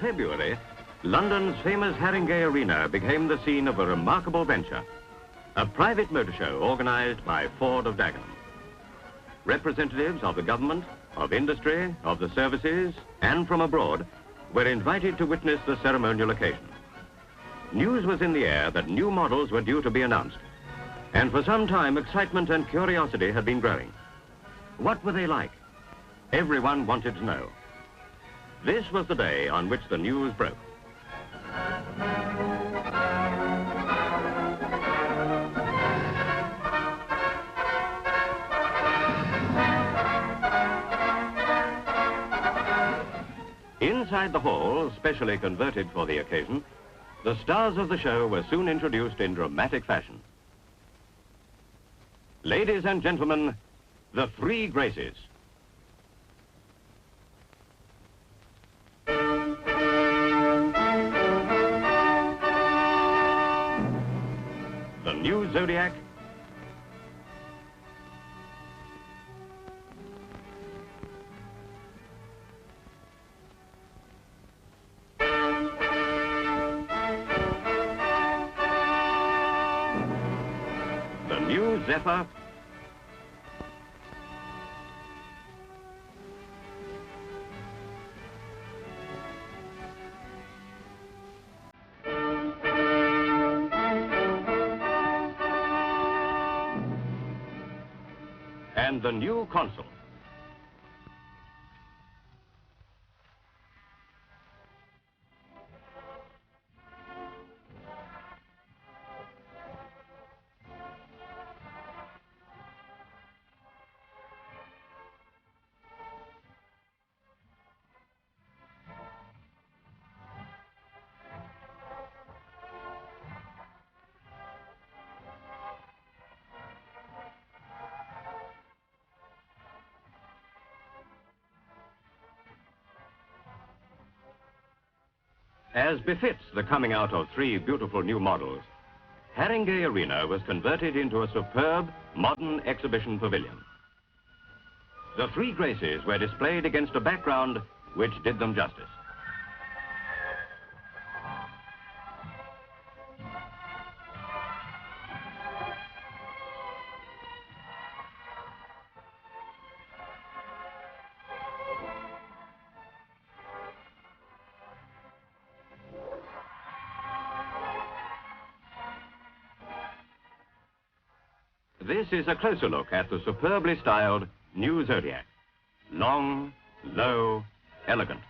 February, London's famous Haringey Arena became the scene of a remarkable venture, a private motor show organized by Ford of Dagenham. Representatives of the government, of industry, of the services, and from abroad were invited to witness the ceremonial occasion. News was in the air that new models were due to be announced, and for some time excitement and curiosity had been growing. What were they like? Everyone wanted to know. This was the day on which the news broke. Inside the hall, specially converted for the occasion, the stars of the show were soon introduced in dramatic fashion. Ladies and gentlemen, the Three Graces. The new Zodiac, the new Zephyr, and the new Consul. As befits the coming out of three beautiful new models, Haringey Arena was converted into a superb, modern exhibition pavilion. The Three Graces were displayed against a background which did them justice. This is a closer look at the superbly styled new Zodiac. Long, low, elegant.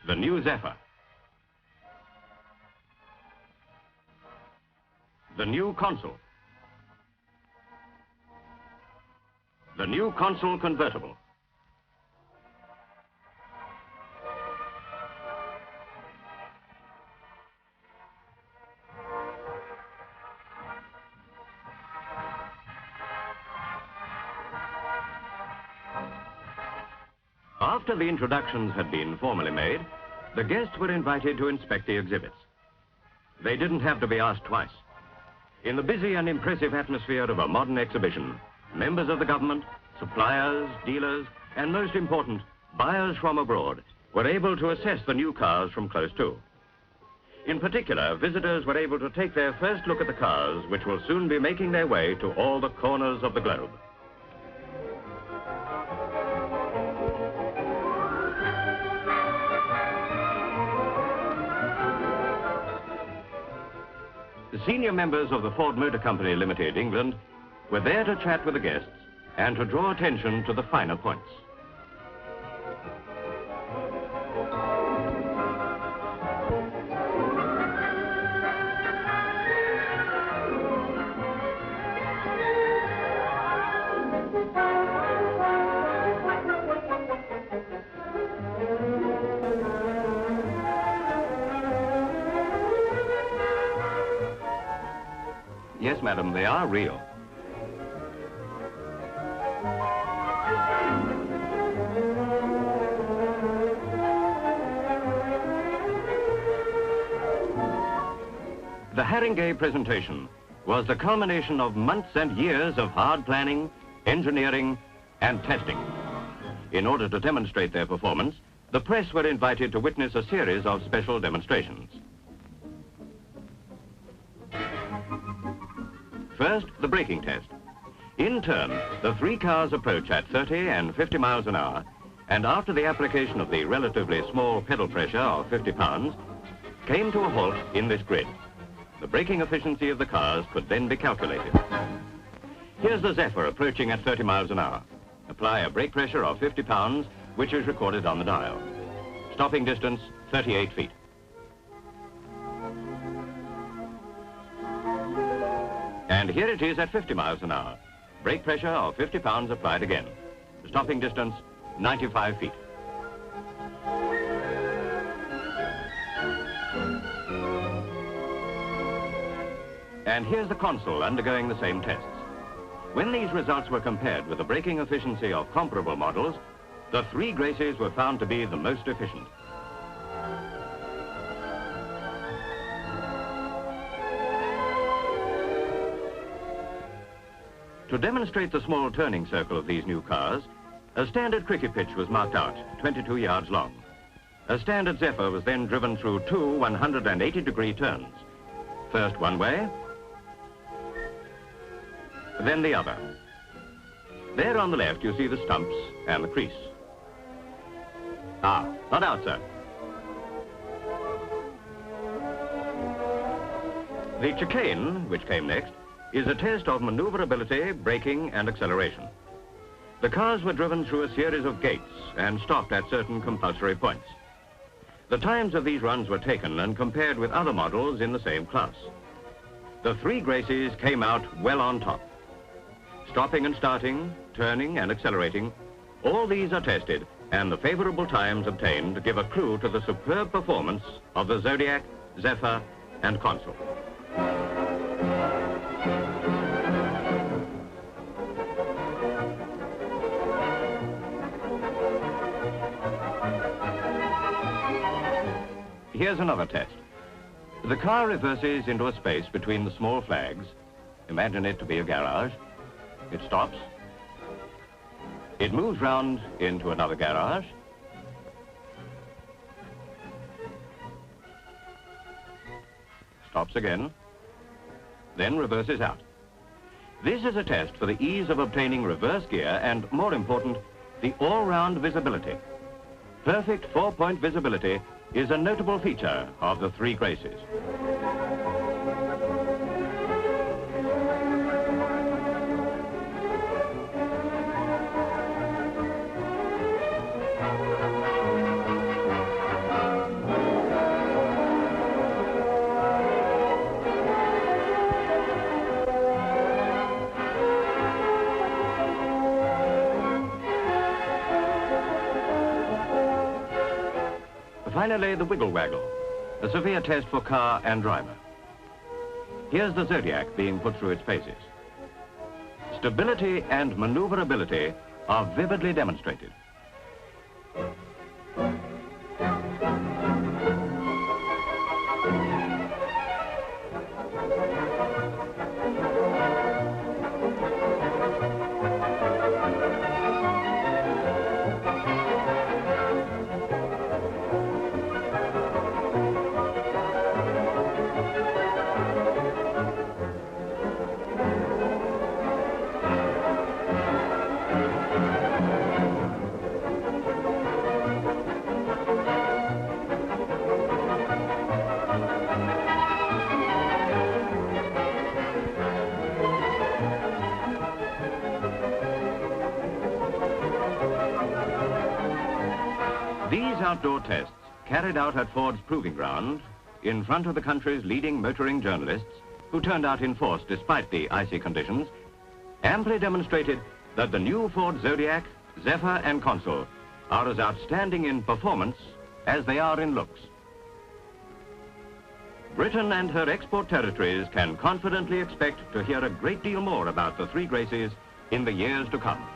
The new Zephyr. The new Consul. The new Consul convertible. After the introductions had been formally made, the guests were invited to inspect the exhibits. They didn't have to be asked twice. In the busy and impressive atmosphere of a modern exhibition, members of the government, suppliers, dealers, and most important, buyers from abroad were able to assess the new cars from close to. In particular, visitors were able to take their first look at the cars, which will soon be making their way to all the corners of the globe. The senior members of the Ford Motor Company Limited, England, were there to chat with the guests and to draw attention to the finer points. Yes, madam, they are real. The Haringey presentation was the culmination of months and years of hard planning, engineering, and testing. In order to demonstrate their performance, the press were invited to witness a series of special demonstrations. First, the braking test. In turn, the three cars approach at 30 and 50 miles an hour, and after the application of the relatively small pedal pressure of 50 pounds, came to a halt in this grid. The braking efficiency of the cars could then be calculated. Here's the Zephyr approaching at 30 miles an hour. Apply a brake pressure of 50 pounds, which is recorded on the dial. Stopping distance, 38 feet. And here it is at 50 miles an hour. Brake pressure of 50 pounds applied again. Stopping distance, 95 feet. And here's the console undergoing the same tests. When these results were compared with the braking efficiency of comparable models, the three Gracies were found to be the most efficient. To demonstrate the small turning circle of these new cars, a standard cricket pitch was marked out, 22 yards long. A standard Zephyr was then driven through two 180-degree turns. First one way, then the other. There on the left you see the stumps and the crease. Ah, not out, sir. The chicane, which came next, is a test of maneuverability, braking and acceleration. The cars were driven through a series of gates and stopped at certain compulsory points. The times of these runs were taken and compared with other models in the same class. The three Gracies came out well on top. Stopping and starting, turning and accelerating, all these are tested, and the favorable times obtained give a clue to the superb performance of the Zodiac, Zephyr and Consul. Here's another test. The car reverses into a space between the small flags. Imagine it to be a garage. It stops. It moves round into another garage. Stops again, then reverses out. This is a test for the ease of obtaining reverse gear and, more important, the all-round visibility. Perfect four-point visibility is a notable feature of the three Gracies. Finally, the wiggle waggle, a severe test for car and driver. Here's the Zodiac being put through its paces. Stability and maneuverability are vividly demonstrated. These outdoor tests, carried out at Ford's Proving Ground, in front of the country's leading motoring journalists, who turned out in force despite the icy conditions, amply demonstrated that the new Ford Zodiac, Zephyr and Consul are as outstanding in performance as they are in looks. Britain and her export territories can confidently expect to hear a great deal more about the three Gracies in the years to come.